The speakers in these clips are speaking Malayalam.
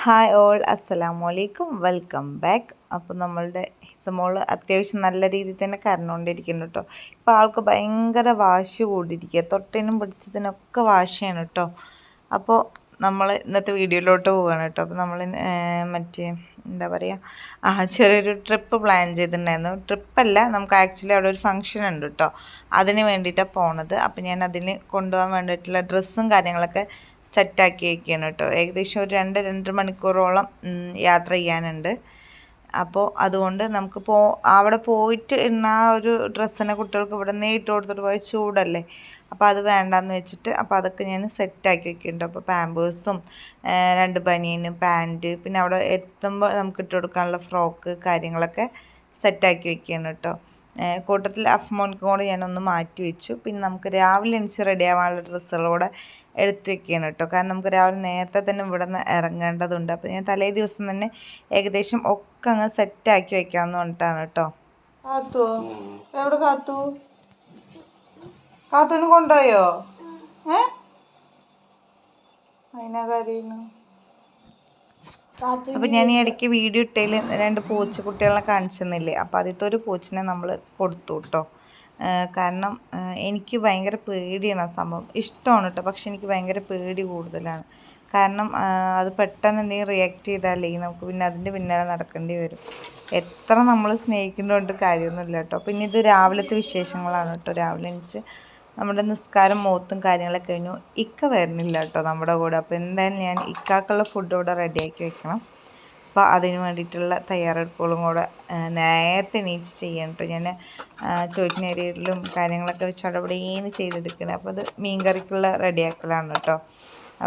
ഹായ് ഓൾ, അസ്സലാമു അലൈക്കും, വെൽക്കം ബാക്ക്. അപ്പോൾ നമ്മളുടെ ഹിസമോൾ അത്യാവശ്യം നല്ല രീതിയിൽ തന്നെ കരഞ്ഞുകൊണ്ടിരിക്കുന്നു കേട്ടോ. ഇപ്പോൾ ആൾക്ക് ഭയങ്കര വാശി കൂടിയിരിക്കുക, തൊട്ടിനും പിടിച്ചതിനൊക്കെ വാശിയാണ് കേട്ടോ. അപ്പോൾ നമ്മൾ ഇന്നത്തെ വീഡിയോയിലോട്ട് പോവുകയാണ് കേട്ടോ. അപ്പോൾ നമ്മൾ മറ്റേ എന്താ പറയുക, ചെറിയൊരു ട്രിപ്പ് പ്ലാൻ ചെയ്തിട്ടുണ്ടായിരുന്നു. ട്രിപ്പല്ല, നമുക്ക് ആക്ച്വലി അവിടെ ഒരു ഫംഗ്ഷൻ ഉണ്ട് കേട്ടോ. അതിന് വേണ്ടിയിട്ടാണ് പോണത്. അപ്പോൾ ഞാൻ അതിന് കൊണ്ടുപോകാൻ വേണ്ടിയിട്ടുള്ള ഡ്രസ്സും കാര്യങ്ങളൊക്കെ സെറ്റാക്കി വയ്ക്കുകയാണ് കേട്ടോ. ഏകദേശം ഒരു 2-2.5 മണിക്കൂറോളം യാത്ര ചെയ്യാനുണ്ട്. അപ്പോൾ അതുകൊണ്ട് നമുക്ക് അവിടെ പോയിട്ട് ആ ഒരു ഡ്രസ്സിനെ കുട്ടികൾക്ക് ഇവിടെ നിന്ന് ഇട്ട് കൊടുത്തിട്ട് പോയ ചൂടല്ലേ, അപ്പോൾ അത് വേണ്ടാന്ന് വെച്ചിട്ട് അപ്പോൾ അതൊക്കെ ഞാൻ സെറ്റാക്കി വെക്കുന്നുണ്ട്. അപ്പോൾ പാമ്പേഴ്സും 2 ബനിയനും പാൻറ്റ്, പിന്നെ അവിടെ എത്തുമ്പോൾ നമുക്ക് ഇട്ട് കൊടുക്കാനുള്ള ഫ്രോക്ക് കാര്യങ്ങളൊക്കെ സെറ്റാക്കി വെക്കുകയാണ് കേട്ടോ. കൂട്ടത്തിൽ അഫ്മോൻക്കും കൂടെ ഞാനൊന്ന് മാറ്റി വെച്ചു. പിന്നെ നമുക്ക് രാവിലെ എണിച്ച് റെഡി ആവാനുള്ള ഡ്രസ്സുകളൂടെ എടുത്ത് വെക്കുകയാണ് കേട്ടോ. കാരണം നമുക്ക് രാവിലെ നേരത്തെ തന്നെ ഇവിടെ നിന്ന് ഇറങ്ങേണ്ടതുണ്ട്. അപ്പോൾ ഞാൻ തലേ ദിവസം തന്നെ ഏകദേശം ഒക്കെ അങ്ങ് സെറ്റാക്കി വെക്കാമെന്ന് പറഞ്ഞിട്ടാണ് കേട്ടോ. കാത്തു എവിടെ കാത്തുവിന് കൊണ്ടുപോയോ? അതിനാ കാര്യന്നു. അപ്പോൾ ഞാൻ ഈ ഇടയ്ക്ക് വീഡിയോ ഇട്ടതിൽ 2 പൂച്ചക്കുട്ടികളെ കാണിച്ചു തന്നില്ലേ, അപ്പോൾ ആദ്യത്തെ ഒരു പൂച്ചിനെ നമ്മൾ കൊടുത്തു കേട്ടോ. കാരണം എനിക്ക് ഭയങ്കര പേടിയാണ് ആ സംഭവം. ഇഷ്ടമാണ് കേട്ടോ, പക്ഷെ എനിക്ക് ഭയങ്കര പേടി കൂടുതലാണ്. കാരണം അത് പെട്ടെന്ന് എന്തെങ്കിലും റിയാക്ട് ചെയ്താലേ നമുക്ക് പിന്നെ അതിൻ്റെ പിന്നാലെ നടക്കേണ്ടി വരും. എത്ര നമ്മൾ സ്നേഹിക്കുന്നതുകൊണ്ട് കാര്യമൊന്നുമില്ല കേട്ടോ. പിന്നെ ഇത് രാവിലത്തെ വിശേഷങ്ങളാണ് കേട്ടോ. രാവിലെ എണിച്ച് നമ്മുടെ നിസ്കാരം മോത്തും കാര്യങ്ങളൊക്കെ കഴിഞ്ഞു. ഇക്ക വരുന്നില്ല കേട്ടോ നമ്മുടെ കൂടെ. അപ്പോൾ എന്തായാലും ഞാൻ ഇക്കാക്കുള്ള ഫുഡ് ഇവിടെ റെഡിയാക്കി വെക്കണം. അപ്പോൾ അതിന് വേണ്ടിയിട്ടുള്ള തയ്യാറെടുപ്പുകളും കൂടെ നേരത്തെ എണീച്ച് ചെയ്യണം കേട്ടോ. ഞാൻ ചോറ്റിനരിയിലും കാര്യങ്ങളൊക്കെ വെച്ച് അവിടെയേന്ന് ചെയ്തെടുക്കണം. അപ്പോൾ അത് മീൻ കറിക്കുള്ള റെഡിയാക്കലാണ് കേട്ടോ.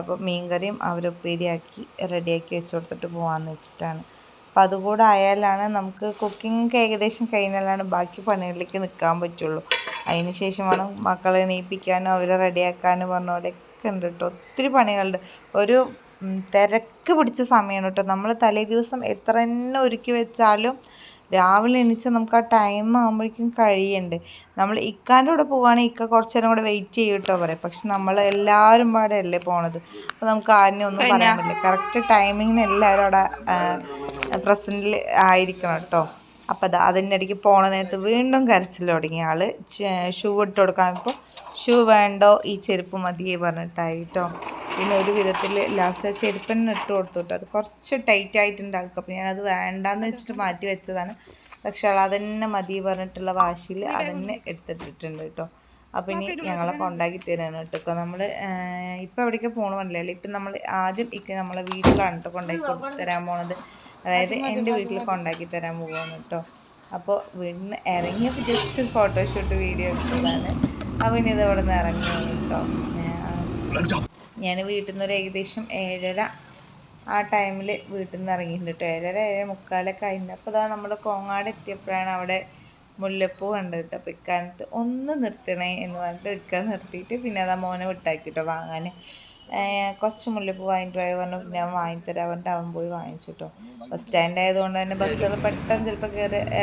അപ്പോൾ മീൻ കറിയും അവരുപ്പേരിയാക്കി റെഡിയാക്കി വെച്ച് കൊടുത്തിട്ട് പോകാമെന്ന് വെച്ചിട്ടാണ്. അപ്പോൾ അതുകൂടെ ആയാലാണ് നമുക്ക് കുക്കിംഗ് ഏകദേശം കഴിഞ്ഞാലാണ് ബാക്കി പണികളിലേക്ക് നിൽക്കാൻ പറ്റുള്ളൂ. അതിന് ശേഷമാണ് മക്കളെ എണീപ്പിക്കാനോ അവരെ റെഡിയാക്കാനോ പറഞ്ഞ പോലെയൊക്കെ ഉണ്ട് കേട്ടോ. ഒത്തിരി പണികളുണ്ട്. ഒരു തിരക്ക് പിടിച്ച സമയമാണ് കേട്ടോ. നമ്മൾ തലേ ദിവസം എത്ര തന്നെ ഒരുക്കി വെച്ചാലും രാവിലെ എണീച്ച് നമുക്ക് ആ ടൈം ആകുമ്പോഴേക്കും കഴിയണ്ട്. നമ്മൾ ഇക്കാൻ്റെ കൂടെ പോവുകയാണെങ്കിൽ ഇക്ക കുറച്ച് നേരം കൂടെ വെയിറ്റ് ചെയ്യും കേട്ടോ പറയും. പക്ഷെ നമ്മൾ എല്ലാവരും പാടെ അല്ലേ പോണത്. അപ്പോൾ നമുക്ക് ആരും ഒന്നും പറയാൻ പറ്റില്ല. കറക്റ്റ് ടൈമിങ്ങിന് എല്ലാവരും അവിടെ പ്രസൻറ്റിൽ ആയിരിക്കണം കേട്ടോ. അപ്പോൾ അതിൻ്റെ ഇടയ്ക്ക് പോണ നേരത്ത് വീണ്ടും കരച്ചിൽ തുടങ്ങിയ ആൾ ഷൂ ഇട്ട് കൊടുക്കാൻ ഇപ്പോൾ ഷൂ വേണ്ടോ, ഈ ചെരുപ്പ് മതിയേ പറഞ്ഞിട്ടായി കേട്ടോ. പിന്നെ ഒരു വിധത്തിൽ ലാസ്റ്റ് ചെരുപ്പിന് ഇട്ട് കൊടുത്തു കേട്ടോ. അത് കുറച്ച് ടൈറ്റ് ആയിട്ടുണ്ട് ആൾക്ക്. അപ്പോൾ ഞാനത് വേണ്ടാന്ന് വെച്ചിട്ട് മാറ്റി വെച്ചതാണ്. പക്ഷെ ആൾ അതന്നെ മതി പറഞ്ഞിട്ടുള്ള വാശിയിൽ അതന്നെ എടുത്തിട്ടിട്ടുണ്ട് കേട്ടോ. അപ്പോൾ ഇനി ഞങ്ങളെ കൊണ്ടാക്കി തരാണ് കേട്ടോ. നമ്മൾ ഇപ്പം എവിടേക്ക് പോകണമെന്നില്ലല്ലോ. ഇപ്പം നമ്മൾ ആദ്യം നമ്മളെ വീട്ടിലാണ് കേട്ടോ കൊണ്ടാക്കി തരാൻ പോണത്. അതായത് എൻ്റെ വീട്ടിൽ കൊണ്ടാക്കി തരാൻ പോകുകയാണ് കേട്ടോ. അപ്പോൾ വീട്ടിൽ നിന്ന് ഇറങ്ങിയപ്പോൾ ജസ്റ്റ് ഒരു ഫോട്ടോഷൂട്ട് വീഡിയോ എടുത്തതാണ്. അപ്പോൾ ഇനി ഇത് ഇവിടെ നിന്ന് ഇറങ്ങി കേട്ടോ. ഞാൻ വീട്ടിൽ നിന്ന് ഒരു ഏകദേശം 7:30 ആ ടൈമിൽ വീട്ടിൽ നിന്ന് ഇറങ്ങിയിട്ടുണ്ട് കേട്ടോ. 7:30-7:45 ആയിരുന്നു. അപ്പോൾ അതാ നമ്മൾ കോങ്ങാട് എത്തിയപ്പോഴാണ് അവിടെ മുല്ലപ്പൂ കണ്ടു കേട്ടോ. അപ്പോൾ ഇക്കാലത്ത് ഒന്ന് നിർത്തണേ എന്ന് പറഞ്ഞിട്ട് ഇക്ക നിർത്തിയിട്ട് പിന്നെ അതാ മോനെ വിട്ടാക്കി കേട്ടോ വാങ്ങാൻ. കുറച്ച് മുല്ലപ്പൂ വാങ്ങിയിട്ട് പോയി പറഞ്ഞു. പിന്നെ അവൻ വാങ്ങിത്തരാൻ പറഞ്ഞിട്ട് അവൻ പോയി വാങ്ങിച്ചു കേട്ടോ. ബസ് സ്റ്റാൻഡ് ആയതുകൊണ്ട് തന്നെ ബസ്സുകൾ പെട്ടെന്ന് ചിലപ്പോൾ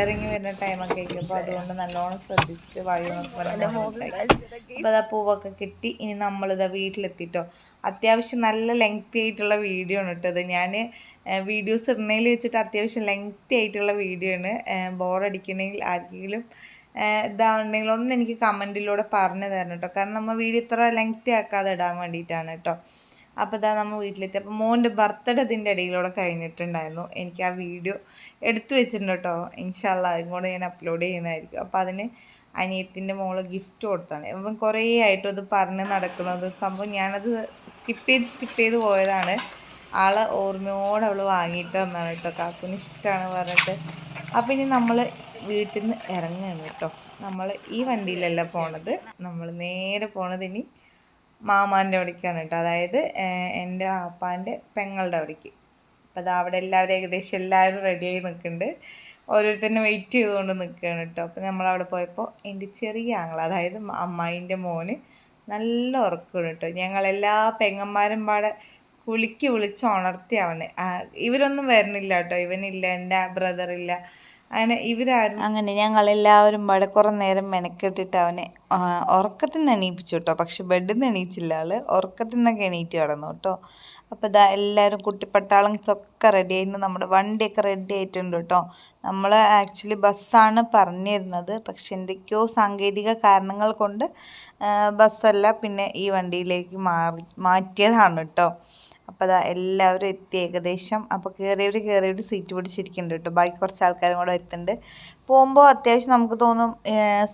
ഇറങ്ങി വരുന്ന ടൈമൊക്കെ ആയിരിക്കും. അപ്പോൾ അതുകൊണ്ട് നല്ലോണം ശ്രദ്ധിച്ചിട്ട് വായു എന്നൊക്കെ പറഞ്ഞാൽ അപ്പോൾ അതാ പൂവൊക്കെ കിട്ടി. ഇനി നമ്മളിതാ വീട്ടിലെത്തിട്ടോ. അത്യാവശ്യം നല്ല ലെങ്തി ആയിട്ടുള്ള വീഡിയോ ആണ് കേട്ടോ. അത് ഞാൻ വീഡിയോസ് ഇടുന്നതിൽ വെച്ചിട്ട് അത്യാവശ്യം ലെങ്തി ആയിട്ടുള്ള വീഡിയോ ആണ്. ബോറടിക്കണമെങ്കിൽ ആർക്കെങ്കിലും ഇതാവുണ്ടെങ്കിൽ ഒന്ന് എനിക്ക് കമൻറ്റിലൂടെ പറഞ്ഞു തരണം കേട്ടോ. കാരണം നമ്മൾ വീഡിയോ ഇത്ര ലെങ്തി ആക്കാതെ ഇടാൻ വേണ്ടിയിട്ടാണ് കേട്ടോ. അപ്പോൾ ഇതാ നമ്മൾ വീട്ടിലെത്തി. അപ്പോൾ മോൻ്റെ ബർത്ത്ഡേ ഇതിൻ്റെ ഇടയിലൂടെ കഴിഞ്ഞിട്ടുണ്ടായിരുന്നു. എനിക്ക് ആ വീഡിയോ എടുത്തു വെച്ചിട്ടുണ്ട് കേട്ടോ. ഇൻഷാ അല്ലാഹ് അതുകൊണ്ട് ഞാൻ അപ്ലോഡ് ചെയ്യുന്നതായിരിക്കും. അപ്പോൾ അതിന് അനിയത്തിൻ്റെ മോള് ഗിഫ്റ്റ് കൊടുത്താണ്. ഇവൻ കുറേ ആയിട്ടും അത് പറഞ്ഞ് നടക്കുന്നത് സംഭവം ഞാനത് സ്കിപ്പ് ചെയ്ത് പോയതാണ്. ആളെ ഓർമ്മയോടെ അവൾ വാങ്ങിയിട്ട് വന്നതാണ് കേട്ടോ. കാക്കുന് ഇഷ്ടമാണ് പറഞ്ഞിട്ട്. അപ്പം ഇനി നമ്മൾ വീട്ടിൽ നിന്ന് ഇറങ്ങുകയാണ് കേട്ടോ. നമ്മൾ ഈ വണ്ടിയിലല്ല പോണത്. നമ്മൾ നേരെ പോണത് ഇനി മാമാൻ്റെ അവിടേക്കാണ് കേട്ടോ. അതായത് എൻ്റെ ആപ്പാൻ്റെ പെങ്ങളുടെ അവിടേക്ക്. അപ്പോൾ അത് അവിടെ ഏകദേശം എല്ലാവരും റെഡിയായി നിൽക്കുന്നുണ്ട്. ഓരോരുത്തരും വെയിറ്റ് ചെയ്തുകൊണ്ട് നിൽക്കുകയാണ് കേട്ടോ. അപ്പോൾ നമ്മളവിടെ പോയപ്പോൾ എൻ്റെ ചെറിയ ആങ്ങൾ, അതായത് അമ്മായിൻ്റെ മോന് നല്ല ഉറക്കമാണ് കേട്ടോ. ഞങ്ങളെല്ലാ പെങ്ങന്മാരും പാടെ കുളിക്ക് വിളിച്ച് ഉണർത്തി അവന്. ഇവരൊന്നും വരുന്നില്ല കേട്ടോ. ഇവനില്ല, എൻ്റെ ബ്രദറില്ല, അങ്ങനെ ഇവരാരും. അങ്ങനെ ഞങ്ങളെല്ലാവരും പാടെ കുറേ നേരം മെനക്കെട്ടിട്ട് അവനെ ഉറക്കത്തിൽ നിന്ന് എണീപ്പിച്ചു കേട്ടോ. പക്ഷെ ബെഡിൽ നിന്ന് എണീച്ചില്ല ആൾ. ഉറക്കത്തിൽ നിന്നൊക്കെ എണീറ്റ് കിടന്നു കേട്ടോ. അപ്പോൾ ഇതാ എല്ലാവരും കുട്ടിപ്പട്ടാളംസൊക്കെ റെഡി ആയിരുന്നു. നമ്മുടെ വണ്ടിയൊക്കെ റെഡി ആയിട്ടുണ്ട് കേട്ടോ. നമ്മൾ ആക്ച്വലി ബസ്സാണ് പറഞ്ഞിരുന്നത്, പക്ഷെ എന്തൊക്കെയോ സാങ്കേതിക കാരണങ്ങൾ കൊണ്ട് ബസ്സല്ല, പിന്നെ ഈ വണ്ടിയിലേക്ക് മാറ്റിയതാണ് കേട്ടോ. അപ്പോൾ അതാ എല്ലാവരും എത്തി ഏകദേശം. അപ്പോൾ കയറിയവർ സീറ്റ് പിടിച്ചിരിക്കുന്നുണ്ട് കേട്ടോ. ബാക്കി കുറച്ച് ആൾക്കാരും കൂടെ എത്തുന്നുണ്ട്. പോകുമ്പോൾ അത്യാവശ്യം നമുക്ക് തോന്നും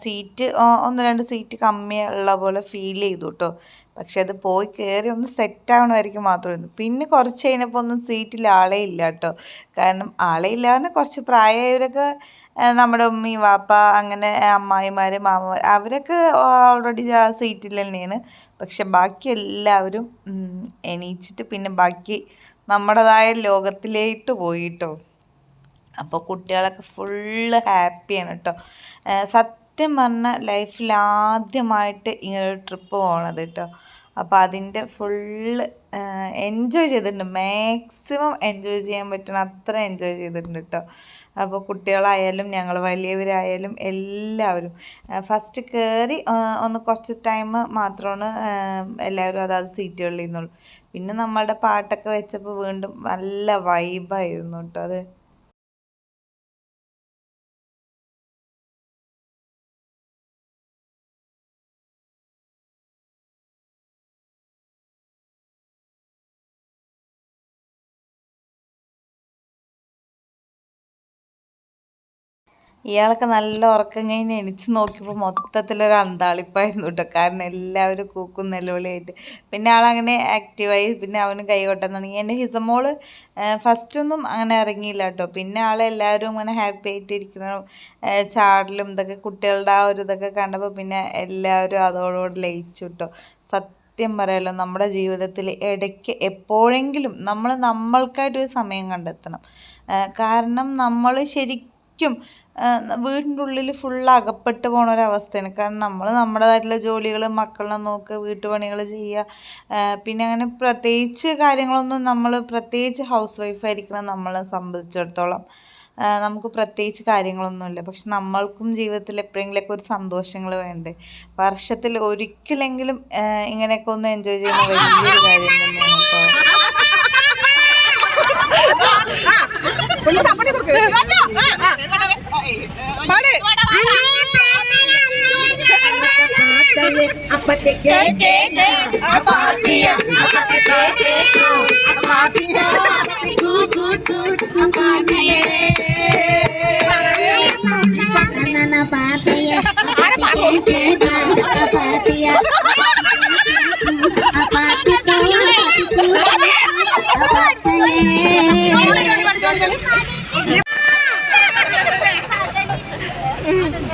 സീറ്റ് 1-2 സീറ്റ് കമ്മിയുള്ള പോലെ ഫീൽ ചെയ്തു കേട്ടോ. പക്ഷെ അത് പോയി കയറി ഒന്ന് സെറ്റാവണമായിരിക്കും മാത്രമായിരുന്നു. പിന്നെ കുറച്ച് കഴിഞ്ഞപ്പോൾ ഒന്നും സീറ്റിൽ ആളേ ഇല്ല കേട്ടോ. കാരണം ആളേ ഇല്ലാതെ കുറച്ച് പ്രായമായവരൊക്കെ നമ്മുടെ ഉമ്മി വാപ്പ അങ്ങനെ അമ്മായിമാർ മാമന്മാർ അവരൊക്കെ ഓൾറെഡി ആ സീറ്റിൽ തന്നെയാണ്. പക്ഷെ ബാക്കി എല്ലാവരും എണീച്ചിട്ട് പിന്നെ ബാക്കി നമ്മുടേതായ ലോകത്തിലേക്ക് പോയി കേട്ടോ. അപ്പോൾ കുട്ടികളൊക്കെ ഫുള്ള് ഹാപ്പിയാണ് കേട്ടോ. സത്യം പറഞ്ഞാൽ ലൈഫിൽ ആദ്യമായിട്ട് ഇങ്ങനൊരു ട്രിപ്പ് പോകണത് കേട്ടോ. അപ്പോൾ അതിൻ്റെ ഫുള്ള് എൻജോയ് ചെയ്തിട്ടുണ്ട്. മാക്സിമം എൻജോയ് ചെയ്യാൻ പറ്റണ അത്ര എൻജോയ് ചെയ്തിട്ടുണ്ട് കേട്ടോ. അപ്പോൾ കുട്ടികളായാലും ഞങ്ങൾ വലിയവരായാലും എല്ലാവരും ഫസ്റ്റ് കയറി ഒന്ന് കുറച്ച് ടൈം മാത്രമാണ് എല്ലാവരും അതാത് സീറ്റുകളിൽ നിന്നുള്ളൂ. പിന്നെ നമ്മളുടെ പാട്ടൊക്കെ വെച്ചപ്പോൾ വീണ്ടും നല്ല വൈബായിരുന്നു കേട്ടോ അത്. ഇയാളൊക്കെ നല്ല ഉറക്കം കഴിഞ്ഞ് എണിച്ച് നോക്കിയപ്പോൾ മൊത്തത്തിലൊരു അന്താളിപ്പായിരുന്നു കേട്ടോ. കാരണം എല്ലാവരും കൂക്കും നിലവിളിയായിട്ട്. പിന്നെ ആളങ്ങനെ ആക്റ്റീവായി. പിന്നെ അവന് കൈ കൊട്ടാൻ തുടങ്ങി. എൻ്റെ ഹിസമോള് ഫസ്റ്റൊന്നും അങ്ങനെ ഇറങ്ങിയില്ല കേട്ടോ. പിന്നെ ആളെല്ലാവരും ഇങ്ങനെ ഹാപ്പി ആയിട്ട് ഇരിക്കണം, ചാടലും ഇതൊക്കെ കുട്ടികളുടെ ആ ഒരു ഇതൊക്കെ കണ്ടപ്പോൾ പിന്നെ എല്ലാവരും അതോടുകൂടി ലയിച്ചു കേട്ടോ. സത്യം പറയാലോ, നമ്മുടെ ജീവിതത്തിൽ ഇടയ്ക്ക് എപ്പോഴെങ്കിലും നമ്മൾക്കായിട്ടൊരു സമയം കണ്ടെത്തണം. കാരണം നമ്മൾ ശരിക്കും വീടിൻ്റെ ഉള്ളിൽ ഫുള്ള് അകപ്പെട്ട് പോണ ഒരവസ്ഥയാണ്. കാരണം നമ്മൾ നമ്മുടേതായിട്ടുള്ള ജോലികൾ, മക്കളെ നോക്കുക, വീട്ടുപണികൾ ചെയ്യുക, പിന്നെ അങ്ങനെ പ്രത്യേകിച്ച് കാര്യങ്ങളൊന്നും നമ്മൾ പ്രത്യേകിച്ച് ഹൗസ് വൈഫായിരിക്കണം നമ്മളെ സംബന്ധിച്ചിടത്തോളം നമുക്ക് പ്രത്യേകിച്ച് കാര്യങ്ങളൊന്നുമില്ല. പക്ഷെ നമ്മൾക്കും ജീവിതത്തിൽ എപ്പോഴെങ്കിലുമൊക്കെ ഒരു സന്തോഷങ്ങൾ വേണ്ടേ. വർഷത്തിൽ ഒരിക്കലെങ്കിലും ഇങ്ങനെയൊക്കെ ഒന്ന് എൻജോയ് ചെയ്യുന്ന വലിയൊരു കാര്യം തന്നെയാണ് കേട്ടോ.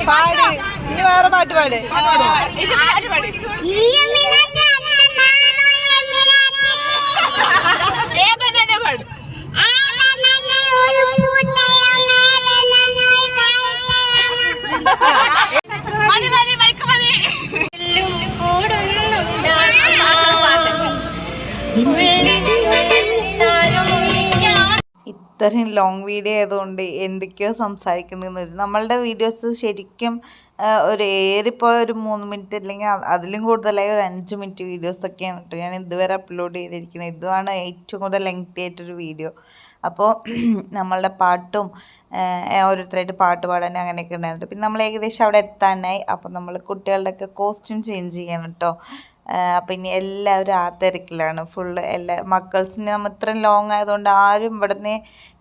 പാട്, ഇനി വേറെ പാട്ട് പാട്. ഇത്രയും ലോങ് വീഡിയോ ആയതുകൊണ്ട് എന്തൊക്കെയോ സംസാരിക്കണമെന്ന് വരും. നമ്മളുടെ വീഡിയോസ് ശരിക്കും ഒരു ഏറിപ്പോയ ഒരു 3 മിനിറ്റ് അല്ലെങ്കിൽ അതിലും കൂടുതലായി ഒരു 5 മിനിറ്റ് വീഡിയോസൊക്കെയാണ് കേട്ടോ ഞാൻ ഇതുവരെ അപ്ലോഡ് ചെയ്തിരിക്കുന്നത്. ഇതുമാണ് ഏറ്റവും കൂടുതൽ ലെങ്തി ആയിട്ടൊരു വീഡിയോ. അപ്പോൾ നമ്മളുടെ പാട്ടും ഓരോരുത്തരായിട്ട് പാട്ട് പാടാനും അങ്ങനെയൊക്കെ ഉണ്ടായിരുന്നു. പിന്നെ നമ്മൾ ഏകദേശം അവിടെ എത്താനായി. അപ്പോൾ നമ്മൾ കുട്ടികളുടെയൊക്കെ കോസ്റ്റ്യൂം ചേഞ്ച് ചെയ്യണം കേട്ടോ. അപ്പം ഇനി എല്ലാവരും ആ തിരക്കിലാണ് ഫുള്ള്. മക്കൾസിന് നമ്മൾ ഇത്രയും ലോങ് ആയതുകൊണ്ട് ആരും ഇവിടുന്ന്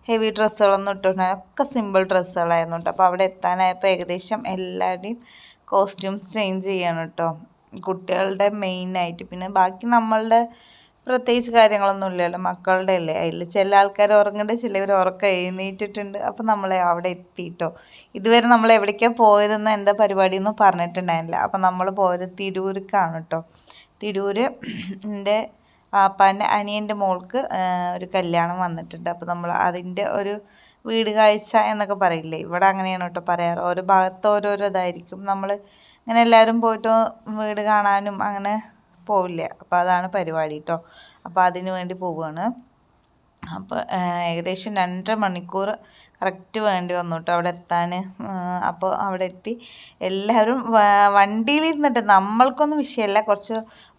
ഹെവി ഡ്രസ്സുകളൊന്നും ഇട്ടിട്ടുണ്ടായി, ഒക്കെ സിമ്പിൾ ഡ്രസ്സുകളായിരുന്നു കേട്ടോ. അപ്പോൾ അവിടെ എത്താനായപ്പോൾ ഏകദേശം എല്ലാവരുടെയും കോസ്റ്റ്യൂംസ് ചേഞ്ച് ചെയ്യണം കേട്ടോ, കുട്ടികളുടെ മെയിനായിട്ട്. പിന്നെ ബാക്കി നമ്മളുടെ പ്രത്യേകിച്ച് കാര്യങ്ങളൊന്നും ഇല്ലല്ലോ, മക്കളുടെ അല്ലേ. അതിൽ ചില ആൾക്കാർ ഉറങ്ങേണ്ട, ചിലവർ ഉറക്കം എഴുന്നേറ്റിട്ടുണ്ട്. അപ്പോൾ നമ്മളെ അവിടെ എത്തിയിട്ടോ. ഇതുവരെ നമ്മൾ എവിടേക്കാണ് പോയതെന്നോ എന്താ പരിപാടിയെന്നും പറഞ്ഞിട്ടുണ്ടായിരുന്നില്ല. അപ്പോൾ നമ്മൾ പോയത് തിരൂർക്കാണ് കേട്ടോ. തിരൂർ എൻ്റെ പാപ്പാൻ്റെ അനിയൻ്റെ മോൾക്ക് ഒരു കല്യാണം വന്നിട്ടുണ്ട്. അപ്പോൾ നമ്മൾ അതിൻ്റെ ഒരു വീട് കാഴ്ച എന്നൊക്കെ പറയില്ലേ, ഇവിടെ അങ്ങനെയാണ് കേട്ടോ പറയാറ്. ഓരോ ഭാഗത്ത് ഓരോരോ ഇതായിരിക്കും. നമ്മൾ ഇങ്ങനെ എല്ലാവരും പോയിട്ട് വീട് കാണാനും അങ്ങനെ പോവില്ല. അപ്പോൾ അതാണ് പരിപാടി കേട്ടോ. അപ്പോൾ അതിന് വേണ്ടി പോവുകയാണ്. അപ്പോൾ ഏകദേശം 2.5 മണിക്കൂർ കറക്റ്റ് വേണ്ടി വന്നു കേട്ടോ അവിടെ എത്താൻ. അപ്പോൾ അവിടെ എത്തി എല്ലാവരും വണ്ടിയിലിരുന്നിട്ട് നമ്മൾക്കൊന്നും വിഷയമല്ല, കുറച്ച്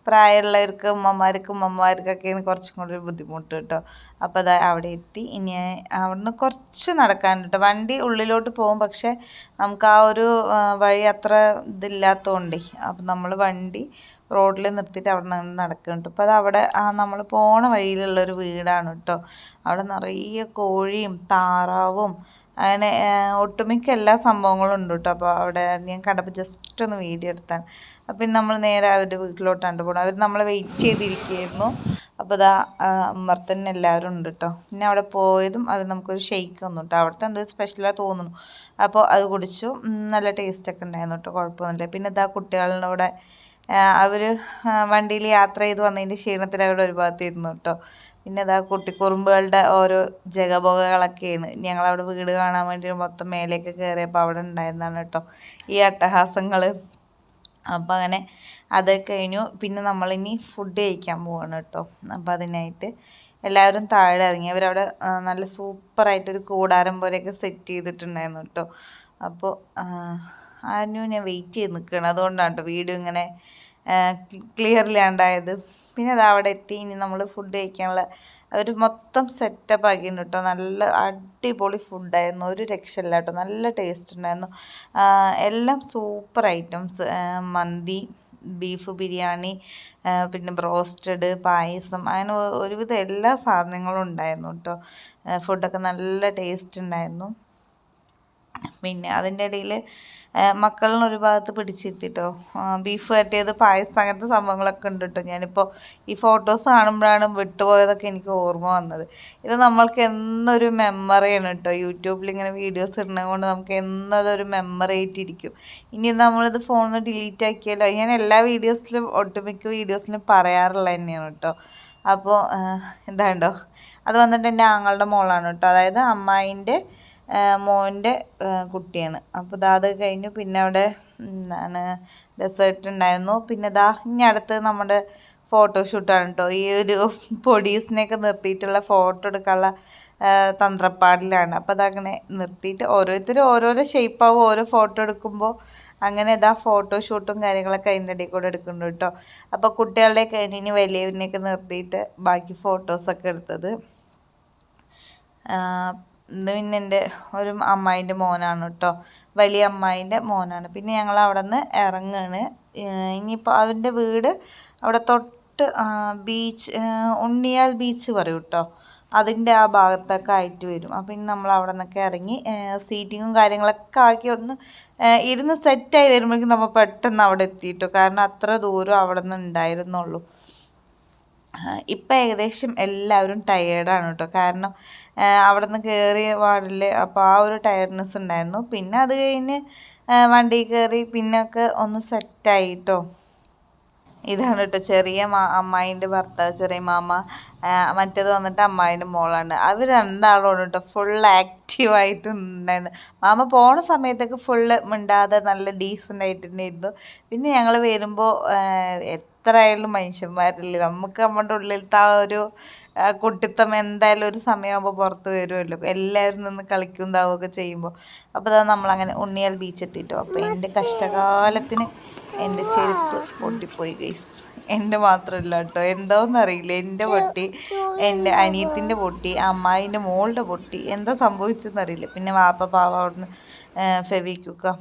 പ്രായമുള്ളവർക്ക് ഉമ്മമാർക്കൊക്കെയാണ് കുറച്ചും കൂടി ഒരു ബുദ്ധിമുട്ട് കേട്ടോ. അപ്പോൾ അതാ അവിടെ എത്തി. ഇനി അവിടുന്ന് കുറച്ച് നടക്കാനുണ്ട് കേട്ടോ. വണ്ടി ഉള്ളിലോട്ട് പോകും, പക്ഷേ നമുക്ക് ആ ഒരു വഴി അത്ര ഇതില്ലാത്തതുകൊണ്ടേ അപ്പം നമ്മൾ വണ്ടി റോഡിൽ നിർത്തിയിട്ട് അവിടെ നിന്ന് നടക്കുന്നുണ്ട്. അപ്പോൾ അത് അവിടെ നമ്മൾ പോണ വഴിയിലുള്ളൊരു വീടാണ് കേട്ടോ. അവിടെ നിറയെ കോഴിയും താറാവും അങ്ങനെ ഒട്ടുമിക്ക എല്ലാ സംഭവങ്ങളും ഉണ്ട് കേട്ടോ. അപ്പോൾ അവിടെ ഞാൻ കണ്ടപ്പോൾ ജസ്റ്റ് ഒന്ന് വീഡിയോ എടുത്താണ്. അപ്പം നമ്മൾ നേരെ അവരുടെ വീട്ടിലോട്ടാണ് പോകണം. അവർ നമ്മളെ വെയിറ്റ് ചെയ്തിരിക്കുകയായിരുന്നു. അപ്പോൾ ഇതാ അമ്മർത്തന്നെ എല്ലാവരും ഉണ്ട് കേട്ടോ. പിന്നെ അവിടെ പോയതും അവർ നമുക്കൊരു ഷെയ്ക്ക് തന്നു കേട്ടോ. അവിടുത്തെ എന്തോ സ്പെഷ്യലായി തോന്നുന്നു. അപ്പോൾ അത് കുടിച്ചു. നല്ല ടേസ്റ്റൊക്കെ ഉണ്ടായിരുന്നു കേട്ടോ, കുഴപ്പമൊന്നുമില്ല. പിന്നെ ഇതാ കുട്ടികളുടെ കൂടെ അവർ വണ്ടിയിൽ യാത്ര ചെയ്ത് വന്നതിൻ്റെ ക്ഷീണത്തിൽ അവിടെ ഒരു ഭാഗത്തിരുന്നു കേട്ടോ. പിന്നെ അതാ കുട്ടിക്കുറുമ്പുകളുടെ ഓരോ ജഗബോഗകളൊക്കെയാണ്. ഞങ്ങളവിടെ വീട് കാണാൻ വേണ്ടി മൊത്തം മേലേക്ക് കയറിയപ്പോൾ അവിടെ ഉണ്ടായിരുന്നതാണ് കേട്ടോ ഈ അട്ടഹാസങ്ങൾ. അപ്പോൾ അങ്ങനെ അത് കഴിഞ്ഞു. പിന്നെ നമ്മളിനി ഫുഡ് കഴിക്കാൻ പോവാണ് കേട്ടോ. അപ്പോൾ അതിനായിട്ട് എല്ലാവരും താഴെ ഇറങ്ങി. അവരവിടെ നല്ല സൂപ്പറായിട്ടൊരു കൂടാരം പോലെയൊക്കെ സെറ്റ് ചെയ്തിട്ടുണ്ടായിരുന്നു കേട്ടോ. അപ്പോൾ ആരും ഞാൻ വെയിറ്റ് ചെയ്ത് നിൽക്കുകയാണ്, അതുകൊണ്ടാണ് കേട്ടോ വീഡിയോ ഇങ്ങനെ ക്ലിയറില്ലാണ്ടായത്. പിന്നെ അത് അവിടെ എത്തി. ഇനി നമ്മൾ ഫുഡ് കഴിക്കാനുള്ള അവർ മൊത്തം സെറ്റപ്പ് ആക്കിയിട്ടുണ്ട് കേട്ടോ. നല്ല അടിപൊളി ഫുഡായിരുന്നു, ഒരു രക്ഷയില്ല കേട്ടോ. നല്ല ടേസ്റ്റ് ഉണ്ടായിരുന്നു. എല്ലാം സൂപ്പർ ഐറ്റംസ്, മന്തി, ബീഫ് ബിരിയാണി, പിന്നെ ബ്രോസ്റ്റഡ്, പായസം, അങ്ങനെ ഒരുവിധം എല്ലാ സാധനങ്ങളും ഉണ്ടായിരുന്നു കേട്ടോ. ഫുഡൊക്കെ നല്ല ടേസ്റ്റ് ഉണ്ടായിരുന്നു. പിന്നെ അതിൻ്റെ ഇടയിൽ മക്കളിനൊരു ഭാഗത്ത് പിടിച്ചിരുത്തിട്ടോ ബീഫ് വരട്ടിയത്, പായസം, അങ്ങനത്തെ സംഭവങ്ങളൊക്കെ ഉണ്ട് കേട്ടോ. ഞാനിപ്പോൾ ഈ ഫോട്ടോസ് കാണുമ്പോഴാണ് വിട്ടുപോയതൊക്കെ എനിക്ക് ഓർമ്മ വന്നത്. ഇത് നമ്മൾക്ക് എന്നൊരു മെമ്മറിയാണ് കേട്ടോ. യൂട്യൂബിൽ ഇങ്ങനെ വീഡിയോസ് ഇടുന്നത് കൊണ്ട് നമുക്ക് എന്നതൊരു മെമ്മറി ആയിട്ടിരിക്കും. ഇനി നമ്മളിത് ഫോണിൽ നിന്ന് ഡിലീറ്റ് ആക്കിയാലോ. ഞാൻ എല്ലാ വീഡിയോസിലും ഒട്ടുമിക്ക വീഡിയോസിലും പറയാറുള്ളത് തന്നെയാണ് കേട്ടോ. അപ്പോൾ എന്താണ്ടോ അത് വന്നിട്ട് എൻ്റെ ആങ്ങളുടെ മോളാണ് കേട്ടോ, അതായത് അമ്മായിൻ്റെ മോൻ്റെ കുട്ടിയാണ്. അപ്പോൾ അത് കഴിഞ്ഞു. പിന്നെ അവിടെ എന്താണ് ഡെസേർട്ട് ഉണ്ടായിരുന്നു. പിന്നെ ഇനി അടുത്ത് നമ്മുടെ ഫോട്ടോഷൂട്ടാണ് കേട്ടോ. ഈ ഒരു പൊടീസിനെയൊക്കെ നിർത്തിയിട്ടുള്ള ഫോട്ടോ എടുക്കാനുള്ള തന്ത്രപ്പാടിലാണ്. അപ്പോൾ അതങ്ങനെ നിർത്തിയിട്ട് ഓരോരുത്തരും ഓരോരോ ഷേപ്പാവും ഓരോ ഫോട്ടോ എടുക്കുമ്പോൾ. അങ്ങനെ ഫോട്ടോഷൂട്ടും കാര്യങ്ങളൊക്കെ അതിൻ്റെ ഇടയിൽ കൂടെ എടുക്കുന്നുണ്ട് കേട്ടോ. അപ്പോൾ കുട്ടികളുടെ കഴിഞ്ഞ് വലിയവനെയൊക്കെ നിർത്തിയിട്ട് ബാക്കി ഫോട്ടോസൊക്കെ എടുത്തത്. ഇത് പിന്നെ എൻ്റെ ഒരു അമ്മായിൻ്റെ മോനാണ് കേട്ടോ, വലിയ അമ്മായിൻ്റെ മോനാണ്. പിന്നെ ഞങ്ങൾ അവിടെ നിന്ന് ഇറങ്ങുകയാണ്. ഇനിയിപ്പോൾ അവൻ്റെ വീട് അവിടെ തൊട്ട് ബീച്ച്, ഉണ്ണിയാൽ ബീച്ച് പറയും കേട്ടോ, അതിൻ്റെ ആ ഭാഗത്തൊക്കെ ആയിട്ട് വരും. അപ്പോൾ ഇനി നമ്മൾ അവിടെ നിന്നൊക്കെ ഇറങ്ങി സീറ്റിങ്ങും കാര്യങ്ങളൊക്കെ ആക്കി ഒന്ന് ഇരുന്ന് സെറ്റായി വരുമ്പോഴേക്കും നമ്മൾ പെട്ടെന്ന് അവിടെ എത്തിയിട്ടു. കാരണം അത്ര ദൂരം അവിടെ നിന്ന് ഉണ്ടായിരുന്നുള്ളൂ. ഇപ്പം ഏകദേശം എല്ലാവരും ടയേർഡാണ് കേട്ടോ. കാരണം അവിടെ നിന്ന് കയറിയ പാടില്ല. അപ്പോൾ ആ ഒരു ടയർഡ്നെസ് ഉണ്ടായിരുന്നു. പിന്നെ അത് കഴിഞ്ഞ് വണ്ടി കയറി പിന്നൊക്കെ ഒന്ന് സെറ്റായി കേട്ടോ. ഇതാണ് കേട്ടോ ചെറിയ അമ്മായിൻ്റെ ഭർത്താവ്, ചെറിയ മാമ. മറ്റേത് വന്നിട്ട് അമ്മായിൻ്റെ മോളാണ്. അവർ രണ്ടാളാണ് കേട്ടോ ഫുൾ ആക്റ്റീവായിട്ടുണ്ടായിരുന്നു. മാമ പോണ സമയത്തൊക്കെ ഫുള്ള് മിണ്ടാതെ നല്ല ഡീസൻ്റ് ആയിട്ടുണ്ടായിരുന്നു. പിന്നെ ഞങ്ങൾ വരുമ്പോൾ എത്ര ആയാലും മനുഷ്യന്മാരല്ലേ, നമുക്ക് നമ്മുടെ ഉള്ളിലത്തെ ആ ഒരു കുട്ടിത്തം എന്തായാലും ഒരു സമയമാകുമ്പോൾ പുറത്ത് വരുമല്ലോ. എല്ലാവരും നിന്ന് കളിക്കും ഇതാവുകയൊക്കെ ചെയ്യുമ്പോൾ. അപ്പോൾ അതാ നമ്മളങ്ങനെ ഉണ്ണിയാൽ ബീച്ച് എത്തിയിട്ടോ. അപ്പോൾ എൻ്റെ കഷ്ടകാലത്തിന് എൻ്റെ ചെരുപ്പ് പൊട്ടിപ്പോയി ഗൈസ്. എൻ്റെ മാത്രമല്ല കേട്ടോ, എന്താണെന്നറിയില്ല. എൻ്റെ പൊട്ടി, എൻ്റെ അനിയത്തിൻ്റെ പൊട്ടി, അമ്മായിൻ്റെ മോളുടെ പൊട്ടി, എന്താ സംഭവിച്ചതെന്നറിയില്ല. പിന്നെ വാപ്പ പാവ അവിടുന്ന് ഫെവിക്വിക്ക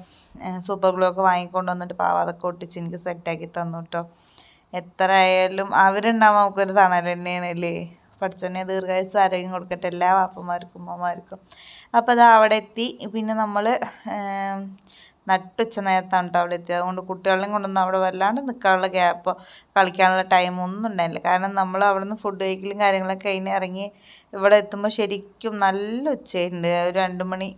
സൂപ്പർ ഗ്ലൂ ഒക്കെ വാങ്ങിക്കൊണ്ട് വന്നിട്ട് പാവ അതൊക്കെ ഒട്ടിച്ച് എനിക്ക് സെറ്റാക്കി തന്നു കേട്ടോ. എത്ര ആയാലും അവരുണ്ടാകുമ്പോൾ നമുക്കൊരു തണൽ തന്നെയാണല്ലേ. പഠിച്ചോനെ ദീർഘായുസ്സും ആരോഗ്യം കൊടുക്കട്ടെ എല്ലാ വാപ്പന്മാർക്കും ഉമ്മമാർക്കും. അപ്പോൾ അത് അവിടെ എത്തി. പിന്നെ നമ്മൾ നട്ടുച്ച നേരത്താണ് കേട്ടോ അവിടെ എത്തിയത്. അതുകൊണ്ട് കുട്ടികളെയും കൊണ്ടൊന്നും അവിടെ വല്ലാണ്ട് നിൽക്കാനുള്ള ഗ്യാപ്പോ കളിക്കാനുള്ള ടൈമൊന്നും ഉണ്ടായില്ല. കാരണം നമ്മൾ അവിടെ നിന്ന് ഫുഡ് കഴിക്കലും കാര്യങ്ങളൊക്കെ കഴിഞ്ഞ് ഇറങ്ങി ഇവിടെ എത്തുമ്പോൾ ശരിക്കും നല്ല ഉച്ചയുണ്ട്. ഒരു 2 മണി,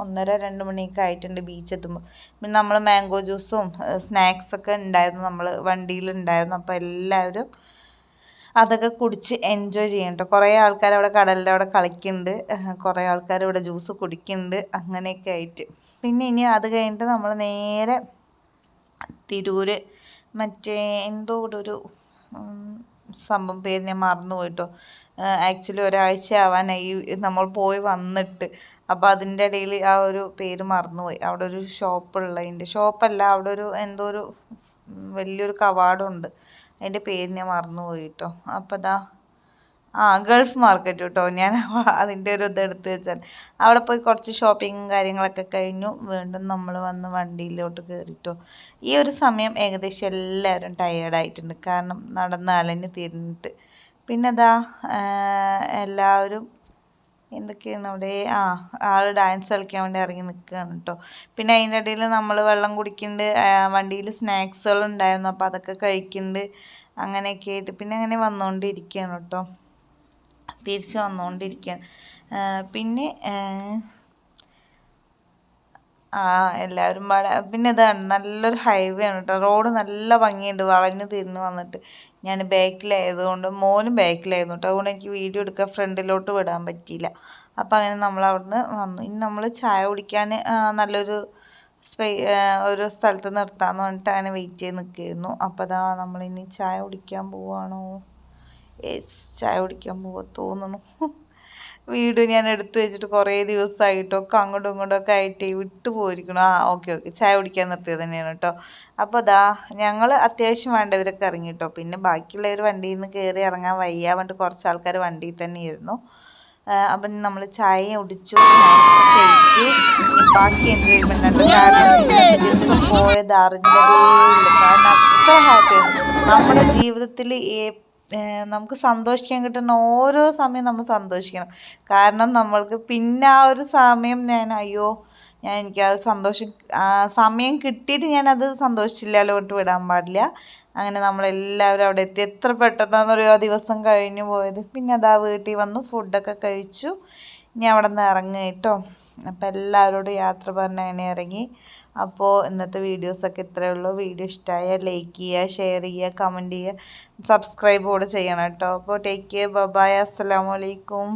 1:30-2 മണിയൊക്കെ ആയിട്ടുണ്ട് ബീച്ച് എത്തുമ്പോൾ. പിന്നെ നമ്മൾ മാംഗോ ജ്യൂസും സ്നാക്സൊക്കെ ഉണ്ടായിരുന്നു, നമ്മൾ വണ്ടിയിലുണ്ടായിരുന്നു. അപ്പോൾ എല്ലാവരും അതൊക്കെ കുടിച്ച് എൻജോയ് ചെയ്യും കേട്ടോ. കുറേ ആൾക്കാർ അവിടെ കടലിൻ്റെ അവിടെ കളിക്കുന്നുണ്ട്, കുറേ ആൾക്കാർ ഇവിടെ ജ്യൂസ് കുടിക്കുന്നുണ്ട്, അങ്ങനെയൊക്കെ ആയിട്ട്. പിന്നെ ഇനി അത് കഴിഞ്ഞിട്ട് നമ്മൾ നേരെ തിരൂർ മറ്റേ എന്തോ ഒരു സംഭവം പേര് ഞാൻ മറന്നു പോയിട്ടോ. ആക്ച്വലി ഒരാഴ്ച ആവാനായി നമ്മൾ പോയി വന്നിട്ട്. അപ്പോൾ അതിൻ്റെ ഇടയിൽ ആ ഒരു പേര് മറന്നുപോയി. അവിടെ ഒരു ഷോപ്പുള്ളതിൻ്റെ ഷോപ്പല്ല, അവിടെ ഒരു എന്തോ ഒരു വലിയൊരു കവാടമുണ്ട്. അതിൻ്റെ പേര് ഞാൻ മറന്നുപോയി കേട്ടോ. അപ്പോൾ ഗൾഫ് മാർക്കറ്റ് കേട്ടോ. ഞാൻ അതിൻ്റെ ഒരു ഇതെടുത്ത് വെച്ചാൽ അവിടെ പോയി കുറച്ച് ഷോപ്പിങ്ങും കാര്യങ്ങളൊക്കെ കഴിഞ്ഞു. വീണ്ടും നമ്മൾ വന്ന് വണ്ടിയിലോട്ട് കയറിട്ടോ. ഈ ഒരു സമയം ഏകദേശം എല്ലാവരും ടയേർഡായിട്ടുണ്ട്, കാരണം നടന്ന് അലഞ്ഞ് തിരിഞ്ഞിട്ട്. പിന്നെ എല്ലാവരും എന്തൊക്കെയാണ് അവിടെ ആൾ ഡാൻസ് കളിക്കാൻ വേണ്ടി ഇറങ്ങി നിൽക്കുകയാണ് കേട്ടോ. പിന്നെ അതിൻ്റെ ഇടയിൽ നമ്മൾ വെള്ളം കുടിക്കുന്നുണ്ട്, വണ്ടിയിൽ സ്നാക്സുകളുണ്ടായിരുന്നു, അപ്പോൾ അതൊക്കെ കഴിക്കുന്നുണ്ട്. അങ്ങനെയൊക്കെ ആയിട്ട് പിന്നെ അങ്ങനെ വന്നുകൊണ്ടിരിക്കുകയാണ് കേട്ടോ, തിരിച്ച് വന്നുകൊണ്ടിരിക്കുകയാണ്. പിന്നെ എല്ലാവരും പാടെ പിന്നെ ഇതാണ് നല്ലൊരു ഹൈവേ ആണ് കേട്ടോ. റോഡ് നല്ല ഭംഗിയുണ്ട്, വളഞ്ഞ് തിരിഞ്ഞ് വന്നിട്ട്. ഞാൻ ബാക്കിലായതുകൊണ്ട്, മോനും ബാക്കിലായിരുന്നു കേട്ടോ, അതുകൊണ്ട് എനിക്ക് വീഡിയോ എടുക്കാൻ ഫ്രണ്ടിലോട്ട് വിടാൻ പറ്റിയില്ല. അപ്പം അങ്ങനെ നമ്മൾ അവിടുന്ന് വന്നു. ഇനി നമ്മൾ ചായ കുടിക്കാൻ നല്ലൊരു ഒരു സ്ഥലത്ത് നിർത്താമെന്ന് പറഞ്ഞിട്ട് അങ്ങനെ വെയിറ്റ് ചെയ്ത് നിൽക്കുകയായിരുന്നു. അപ്പോൾ നമ്മളിനി ചായ കുടിക്കാൻ പോവുകയാണോ? ചായ കുടിക്കാൻ പോവാ തോന്നുന്നു. വീഡിയോ ഞാൻ എടുത്തു വെച്ചിട്ട് കുറേ ദിവസമായിട്ടൊക്കെ അങ്ങോട്ടും ഇങ്ങോട്ടൊക്കെ ആയിട്ട് വിട്ടു പോയിരിക്കണം. ഓക്കെ ചായ കുടിക്കാൻ നിർത്തിയത് തന്നെയാണ് കേട്ടോ. അപ്പോൾ ഞങ്ങൾ അത്യാവശ്യം വേണ്ടവരൊക്കെ ഇറങ്ങി കേട്ടോ. പിന്നെ ബാക്കിയുള്ളവർ വണ്ടിയിൽ നിന്ന് കയറി ഇറങ്ങാൻ വയ്യ പറഞ്ഞിട്ട് കുറച്ച് ആൾക്കാർ വണ്ടിയിൽ തന്നെയായിരുന്നു. അപ്പം നമ്മൾ ചായ കുടിച്ചു, സ്നാക്സ് കഴിച്ചു. ബാക്കി എൻജോയ്മെൻ്റ് ഉണ്ട്, കാരണം ദിവസം പോയത് അറിഞ്ഞതേ ഇല്ല. കാരണം അത്ര ഹാപ്പിയായിരുന്നു. നമ്മുടെ ജീവിതത്തിൽ നമുക്ക് സന്തോഷിക്കാൻ കിട്ടുന്ന ഓരോ സമയം നമ്മൾ സന്തോഷിക്കണം. കാരണം നമ്മൾക്ക് പിന്നെ ആ ഒരു സമയം എനിക്ക് ആ സന്തോഷം സമയം കിട്ടിയിട്ട് ഞാനത് സന്തോഷിച്ചില്ലല്ലോ കൊണ്ട് വിടാൻ പാടില്ല. അങ്ങനെ നമ്മളെല്ലാവരും അവിടെ എത്തി. എത്ര പെട്ടെന്നാണെന്നറിയോ ആ ദിവസം കഴിഞ്ഞു പോയത്. പിന്നെ വീട്ടിൽ വന്നു, ഫുഡൊക്കെ കഴിച്ചു. ഇനി അവിടെ നിന്ന് ഇറങ്ങുക കേട്ടോ. അപ്പോൾ എല്ലാവരോടും യാത്ര പറഞ്ഞ് അങ്ങനെ ഇറങ്ങി. അപ്പോൾ ഇന്നത്തെ വീഡിയോസൊക്കെ ഇത്രയേ ഉള്ളൂ. വീഡിയോ ഇഷ്ടമായാൽ ലൈക്ക് ചെയ്യുക, ഷെയർ ചെയ്യുക, കമൻറ്റ് ചെയ്യുക, സബ്സ്ക്രൈബ് കൂടെ ചെയ്യണം കേട്ടോ. അപ്പോൾ ടേക്ക് കെയർ, ബൈ, അസ്സലാമു അലൈക്കും.